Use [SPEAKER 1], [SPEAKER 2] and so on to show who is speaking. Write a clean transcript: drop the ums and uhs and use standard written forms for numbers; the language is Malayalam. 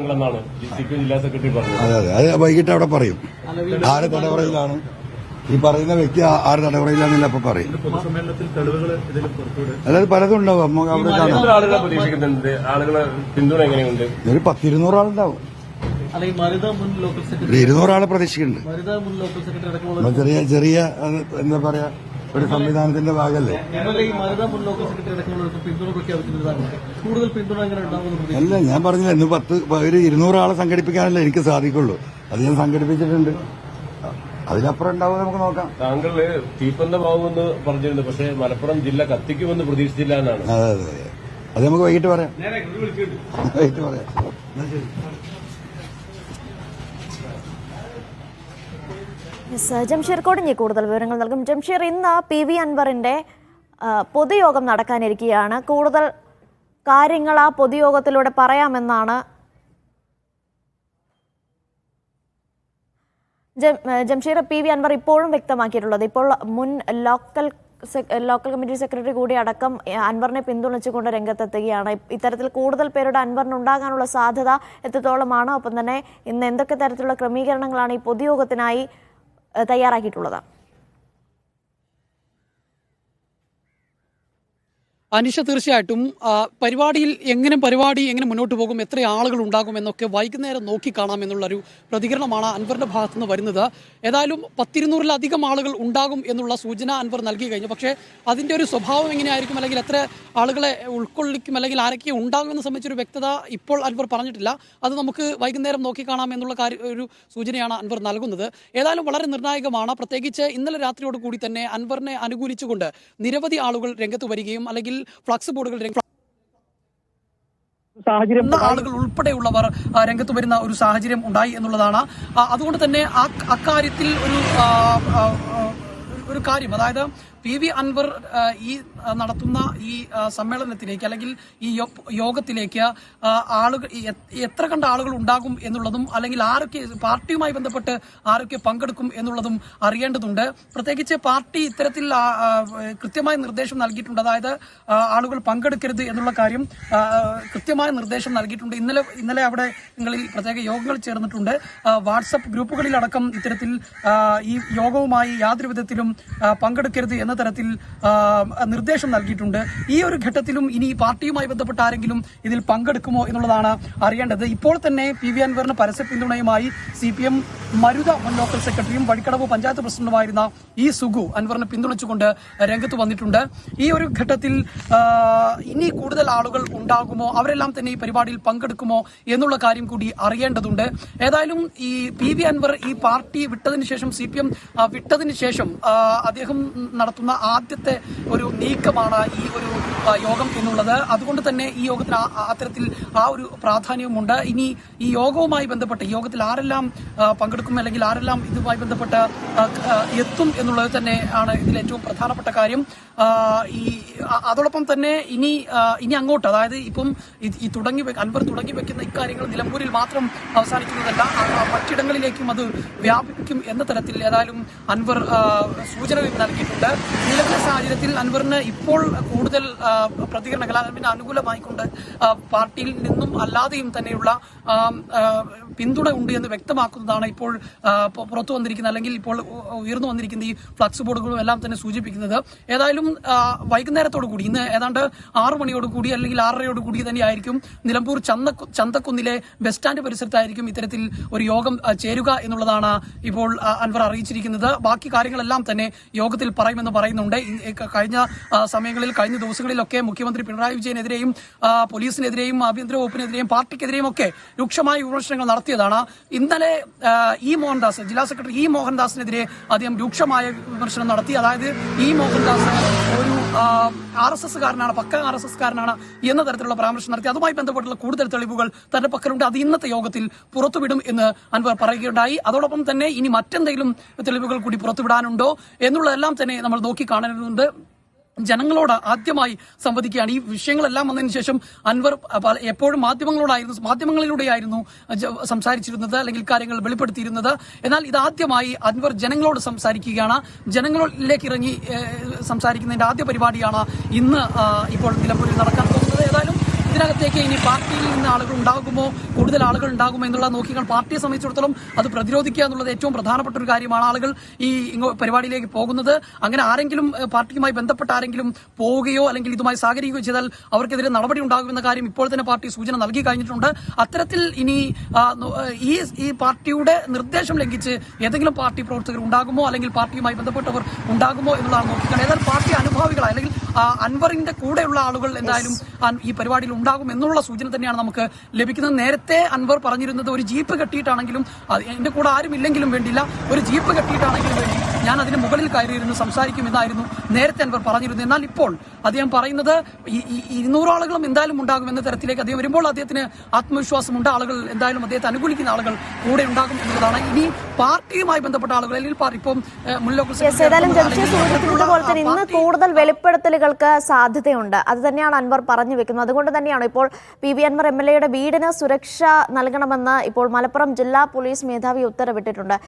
[SPEAKER 1] അതെ അതെ, അത് വൈകിട്ട് അവിടെ പറയും. ആര് തടവറയിലാണ് ഈ പറയുന്ന വ്യക്തി, ആര് തടവറയിലാണെന്നില്ല അപ്പൊ പറയും. അതായത് പലതും ഉണ്ടാവും. നമുക്ക് അവിടെ കാണാം. ഒരു 10-200 ആളുണ്ടാവും. 200 ആളെ പ്രതീക്ഷിക്കുന്നുണ്ട്. ചെറിയ ചെറിയ എന്താ പറയാ, ഒരു സംവിധാനത്തിന്റെ ഭാഗമല്ലേ. അല്ല, ഞാൻ പറഞ്ഞില്ല, ഇന്ന് 200 ആളെ സംഘടിപ്പിക്കാനല്ലേ എനിക്ക് സാധിക്കുള്ളൂ. അത് ഞാൻ സംഘടിപ്പിച്ചിട്ടുണ്ട്. അതിനപ്പുറം ഉണ്ടാവും, നമുക്ക് നോക്കാം.
[SPEAKER 2] താങ്കൾ തീപ്പന്തമാവുമെന്ന് പറഞ്ഞിരുന്നു, പക്ഷേ മലപ്പുറം ജില്ല കത്തിക്കുമെന്ന് പ്രതീക്ഷിച്ചില്ല എന്നാണ്.
[SPEAKER 1] അതെ അതെ അതെ, അത് നമുക്ക് വൈകിട്ട് പറയാം. വൈകിട്ട് പറയാം.
[SPEAKER 3] ജംഷീർ കോടിഞ്ഞി കൂടുതൽ വിവരങ്ങൾ നൽകും. ജംഷീർ, ഇന്ന് PV അൻവറിന്റെ പൊതുയോഗം നടക്കാനിരിക്കുകയാണ്. കൂടുതൽ കാര്യങ്ങൾ ആ പൊതുയോഗത്തിലൂടെ പറയാമെന്നാണ് ജംഷീർ PV അൻവർ ഇപ്പോഴും വ്യക്തമാക്കിയിട്ടുള്ളത്. ഇപ്പോൾ മുൻ ലോക്കൽ കമ്മിറ്റി സെക്രട്ടറി കൂടി അടക്കം അൻവറിനെ പിന്തുണച്ചുകൊണ്ട് രംഗത്തെത്തുകയാണ്. ഇത്തരത്തിൽ കൂടുതൽ പേരുടെ അൻവറിനുണ്ടാകാനുള്ള സാധ്യത എത്രത്തോളമാണ്? ഒപ്പം തന്നെ ഇന്ന് എന്തൊക്കെ തരത്തിലുള്ള ക്രമീകരണങ്ങളാണ് ഈ പൊതുയോഗത്തിനായി തയ്യാറാക്കിയിട്ടുള്ളത്?
[SPEAKER 4] അനിഷ, തീർച്ചയായിട്ടും പരിപാടി എങ്ങനെ മുന്നോട്ട് പോകും, എത്ര ആളുകൾ ഉണ്ടാകും എന്നൊക്കെ വൈകുന്നേരം നോക്കിക്കാണാം എന്നുള്ളൊരു പ്രതികരണമാണ് അൻവറിന്റെ ഭാഗത്തു നിന്ന് വരുന്നത്. ഏതായാലും 10-200-ലധികം ആളുകൾ ഉണ്ടാകും എന്നുള്ള സൂചന അൻവർ നൽകി കഴിഞ്ഞു. പക്ഷേ അതിൻ്റെ ഒരു സ്വഭാവം എങ്ങനെയായിരിക്കും, അല്ലെങ്കിൽ എത്ര ആളുകളെ ഉൾക്കൊള്ളിക്കും, അല്ലെങ്കിൽ ആരൊക്കെ ഉണ്ടാകുമെന്ന് സംബന്ധിച്ചൊരു വ്യക്തത ഇപ്പോൾ അൻവർ പറഞ്ഞിട്ടില്ല. അത് നമുക്ക് വൈകുന്നേരം നോക്കിക്കാണാം എന്നുള്ള ഒരു സൂചനയാണ് അൻവർ നൽകുന്നത്. ഏതായാലും വളരെ നിർണായകമാണ്. പ്രത്യേകിച്ച് ഇന്നലെ രാത്രിയോട് കൂടി തന്നെ അൻവറിനെ അനുകൂലിച്ചുകൊണ്ട് നിരവധി ആളുകൾ രംഗത്ത് വരികയും അല്ലെങ്കിൽ ഫ്ലക്സ് ബോർഡുകൾ ആളുകൾ ഉൾപ്പെടെയുള്ളവർ രംഗത്ത് വരുന്ന ഒരു സാഹചര്യം ഉണ്ടായി എന്നുള്ളതാണ്. അതുകൊണ്ട് തന്നെ അക്കാര്യത്തിൽ ഒരു കാര്യം, അതായത് PV അൻവർ ഈ നടത്തുന്ന ഈ സമ്മേളനത്തിലേക്ക് അല്ലെങ്കിൽ ഈ യോഗത്തിലേക്ക് ആളുകൾ എത്ര കണ്ട ആളുകൾ ഉണ്ടാകും എന്നുള്ളതും, അല്ലെങ്കിൽ ആരൊക്കെ പാർട്ടിയുമായി ബന്ധപ്പെട്ട് ആരൊക്കെ പങ്കെടുക്കും എന്നുള്ളതും അറിയേണ്ടതുണ്ട്. പ്രത്യേകിച്ച് പാർട്ടി ഇത്തരത്തിൽ കൃത്യമായ നിർദ്ദേശം നൽകിയിട്ടുണ്ട്. അതായത് ആളുകൾ പങ്കെടുക്കരുത് എന്നുള്ള കാര്യം കൃത്യമായ നിർദ്ദേശം നൽകിയിട്ടുണ്ട്. ഇന്നലെ അവിടെ നിങ്ങളിൽ പ്രത്യേക യോഗങ്ങൾ ചേർന്നിട്ടുണ്ട്. വാട്സപ്പ് ഗ്രൂപ്പുകളിലടക്കം ഇത്തരത്തിൽ ഈ യോഗവുമായി യാതൊരു വിധത്തിലും പങ്കെടുക്കരുത് എന്ന തരത്തിൽ നിർദ്ദേശം നൽകിയിട്ടുണ്ട്. ഈ ഒരു ഘട്ടത്തിലും ഇനി പാർട്ടിയുമായി ബന്ധപ്പെട്ട ആരെങ്കിലും ഇതിൽ പങ്കെടുക്കുമോ എന്നുള്ളതാണ് അറിയേണ്ടത്. ഇപ്പോൾ തന്നെ PV അൻവറിന് പരസ്യ പിന്തുണയുമായി CPM മരുത മുൻ ലോക്കൽ സെക്രട്ടറിയും വഴിക്കടവ് പഞ്ചായത്ത് പ്രസിഡന്റുമായിരുന്ന സുഗു അൻവറിനെ പിന്തുണച്ചുകൊണ്ട് രംഗത്ത് വന്നിട്ടുണ്ട്. ഈ ഒരു ഘട്ടത്തിൽ ഇനി കൂടുതൽ ആളുകൾ ഉണ്ടാകുമോ, അവരെല്ലാം തന്നെ ഈ പരിപാടിയിൽ പങ്കെടുക്കുമോ എന്നുള്ള കാര്യം കൂടി അറിയേണ്ടതുണ്ട്. ഏതായാലും ഈ PV അൻവർ ഈ പാർട്ടി വിട്ടതിന് ശേഷം, CPM വിട്ടതിന് ശേഷം അദ്ദേഹം നടത്തുന്ന ആദ്യത്തെ ഒരു നീക്കമാണ് ഈ ഒരു യോഗം എന്നുള്ളത്. അതുകൊണ്ട് തന്നെ ഈ യോഗത്തിന് അത്തരത്തിൽ ഒരു പ്രാധാന്യവുമുണ്ട്. ഇനി ഈ യോഗവുമായി ബന്ധപ്പെട്ട് യോഗത്തിൽ ആരെല്ലാം പങ്കെടുക്കും, അല്ലെങ്കിൽ ആരെല്ലാം ഇതുമായി ബന്ധപ്പെട്ട് എത്തും എന്നുള്ളത് തന്നെ ആണ് ഇതിൽ ഏറ്റവും പ്രധാനപ്പെട്ട കാര്യം. അതോടൊപ്പം തന്നെ ഇനി അങ്ങോട്ട്, അതായത് ഇപ്പം അൻവർ തുടങ്ങി വെക്കുന്ന ഇക്കാര്യങ്ങൾ നിലമ്പൂരിൽ മാത്രം അവസാനിക്കുന്നതല്ല, മറ്റിടങ്ങളിലേക്കും അത് വ്യാപിക്കും എന്ന തരത്തിൽ ഏതായാലും അൻവർ സൂചനകൾ നൽകിയിട്ടുണ്ട്. നിലവിലെ സാഹചര്യത്തിൽ അൻവറിന് ഇപ്പോൾ കൂടുതൽ പ്രതികരണങ്ങൾ അതിന് അനുകൂലമായിക്കൊണ്ട് പാർട്ടിയിൽ നിന്നും അല്ലാതെയും തന്നെയുള്ള പിന്തുണ ഉണ്ട് എന്ന് വ്യക്തമാക്കുന്നതാണ് ഇപ്പോൾ പുറത്തു വന്നിരിക്കുന്നത്, അല്ലെങ്കിൽ ഇപ്പോൾ ഉയർന്നു വന്നിരിക്കുന്ന ഈ ഫ്ലക്സ് ബോർഡുകളും എല്ലാം തന്നെ സൂചിപ്പിക്കുന്നത്. ഏതായാലും വൈകുന്നേരത്തോടു കൂടി, ഇന്ന് ഏതാണ്ട് 6 മണിയോടുകൂടി അല്ലെങ്കിൽ 6:30 തന്നെയായിരിക്കും നിലമ്പൂർ ചന്തക്കുന്നിലെ ബസ് സ്റ്റാൻഡ് പരിസരത്തായിരിക്കും ഇത്തരത്തിൽ ഒരു യോഗം ചേരുക എന്നുള്ളതാണ് ഇപ്പോൾ അൻവർ അറിയിച്ചിരിക്കുന്നത്. ബാക്കി കാര്യങ്ങളെല്ലാം തന്നെ യോഗത്തിൽ പറയുമെന്ന് പറയുന്നുണ്ട്. കഴിഞ്ഞ സമയങ്ങളിൽ, കഴിഞ്ഞ ദിവസങ്ങളിലൊക്കെ മുഖ്യമന്ത്രി പിണറായി വിജയനെതിരെയും പോലീസിനെതിരെയും ആഭ്യന്തര വകുപ്പിനെതിരെയും പാർട്ടിക്കെതിരെയും ഒക്കെ രൂക്ഷമായ വിമർശനങ്ങൾ നടത്തിയതാണ്. ഇന്നലെ മോഹൻദാസ്, ജില്ലാ സെക്രട്ടറി മോഹൻദാസിനെതിരെ അദ്ദേഹം രൂക്ഷമായ വിമർശനം നടത്തി. അതായത് മോഹൻദാസ് ഒരു RSSകാരനാണ്, പക്ക RSSകാരനാണ് എന്ന തരത്തിലുള്ള പരാമർശം നടത്തി. അതുമായി ബന്ധപ്പെട്ടുള്ള കൂടുതൽ തെളിവുകൾ തന്റെ പക്കലുണ്ട്, അത് ഇന്നത്തെ യോഗത്തിൽ പുറത്തുവിടും എന്ന് അൻവർ പറയുകയുണ്ടായി. അതോടൊപ്പം തന്നെ ഇനി മറ്റെന്തെങ്കിലും തെളിവുകൾ കൂടി പുറത്തുവിടാനുണ്ടോ എന്നുള്ളതെല്ലാം തന്നെ നമ്മൾ നോക്കിക്കാണേണ്ടതുണ്ട്. ജനങ്ങളോട് ആദ്യമായി സംവദിക്കുകയാണ്. ഈ വിഷയങ്ങളെല്ലാം വന്നതിന് ശേഷം അൻവർ എപ്പോഴും മാധ്യമങ്ങളിലൂടെയായിരുന്നു സംസാരിച്ചിരുന്നത്, അല്ലെങ്കിൽ കാര്യങ്ങൾ വെളിപ്പെടുത്തിയിരുന്നത്. എന്നാൽ ഇതാദ്യമായി അൻവർ ജനങ്ങളോട് സംസാരിക്കുകയാണ്. ജനങ്ങളിലേക്ക് ഇറങ്ങി സംസാരിക്കുന്നതിന്റെ ആദ്യ പരിപാടിയാണ് ഇന്ന് ഇപ്പോൾ നിലമ്പൂരിൽ നടക്കാൻ പോകുന്നത്. ഏതായാലും ഇതിനകത്തേക്ക് ഇനി പാർട്ടിയിൽ നിന്ന് ആളുകൾ ഉണ്ടാകുമോ, കൂടുതൽ ആളുകൾ ഉണ്ടാകുമോ എന്നുള്ളത് നോക്കിയാൽ പാർട്ടിയെ സംബന്ധിച്ചിടത്തോളം അത് പ്രതിരോധിക്കുക എന്നുള്ളത് ഏറ്റവും പ്രധാനപ്പെട്ട ഒരു കാര്യമാണ്. ആളുകൾ ഈ പരിപാടിയിലേക്ക് പോകുന്നത് അങ്ങനെ ആരെങ്കിലും പാർട്ടിയുമായി ബന്ധപ്പെട്ട ആരെങ്കിലും പോവുകയോ അല്ലെങ്കിൽ ഇതുമായി സഹകരിക്കുകയോ ചെയ്താൽ അവർക്കെതിരെ നടപടി ഉണ്ടാകുമെന്ന കാര്യം ഇപ്പോൾ തന്നെ പാർട്ടി സൂചന നൽകി കഴിഞ്ഞിട്ടുണ്ട്. അത്തരത്തിൽ ഇനി ഈ പാർട്ടിയുടെ നിർദ്ദേശം ലംഘിച്ച് ഏതെങ്കിലും പാർട്ടി പ്രവർത്തകർ ഉണ്ടാകുമോ അല്ലെങ്കിൽ പാർട്ടിയുമായി ബന്ധപ്പെട്ടവർ ഉണ്ടാകുമോ എന്നുള്ളതാണ് നോക്കിക്കാണുന്നത്. ഏതായാലും പാർട്ടി അനുഭാവികളായി അല്ലെങ്കിൽ അൻവറിന്റെ കൂടെയുള്ള ആളുകൾ എന്തായാലും ഈ പരിപാടിയിൽ ഉണ്ടാകും എന്നുള്ള സൂചന തന്നെയാണ് നമുക്ക് ലഭിക്കുന്നത്. നേരത്തെ അൻവർ പറഞ്ഞിരുന്നത് ഒരു ജീപ്പ് കെട്ടിയിട്ടാണെങ്കിലും എന്റെ കൂടെ ആരും ഇല്ലെങ്കിലും വേണ്ടില്ല, ഒരു ജീപ്പ് കെട്ടിയിട്ടാണെങ്കിലും വേണ്ടി ഞാൻ അതിന് മുകളിൽ കയറിയിരുന്നു സംസാരിക്കുമെന്നായിരുന്നു നേരത്തെ അൻവർ പറഞ്ഞിരുന്നത്. എന്നാൽ ഇപ്പോൾ അദ്ദേഹം പറയുന്നത് 200 ആളുകളും എന്തായാലും ഉണ്ടാകുമെന്ന തരത്തിലേക്ക് അദ്ദേഹം വരുമ്പോൾ അദ്ദേഹത്തിന് ആത്മവിശ്വാസമുണ്ട്. ആളുകൾ എന്തായാലും അദ്ദേഹത്തെ അനുകൂലിക്കുന്ന ആളുകൾ കൂടെ ഉണ്ടാകും എന്നുള്ളതാണ്. ഇനി പാർട്ടിയുമായി ബന്ധപ്പെട്ട ആളുകൾ അല്ലെങ്കിൽ ഇപ്പം മുൻ ലോക്കൽ
[SPEAKER 3] പോലെ തന്നെ ഇന്ന് കൂടുതൽ വെളിപ്പെടുത്തലുകൾക്ക് സാധ്യതയുണ്ട്. അത് തന്നെയാണ് അൻവർ പറഞ്ഞു വെക്കുന്നത്. അതുകൊണ്ട് തന്നെയാണ് ഇപ്പോൾ പി വി അൻവർ MLA യുടെ വീടിന് സുരക്ഷ നൽകണമെന്ന് ഇപ്പോൾ മലപ്പുറം ജില്ലാ പോലീസ് മേധാവി ഉത്തരവിട്ടിട്ടുണ്ട്.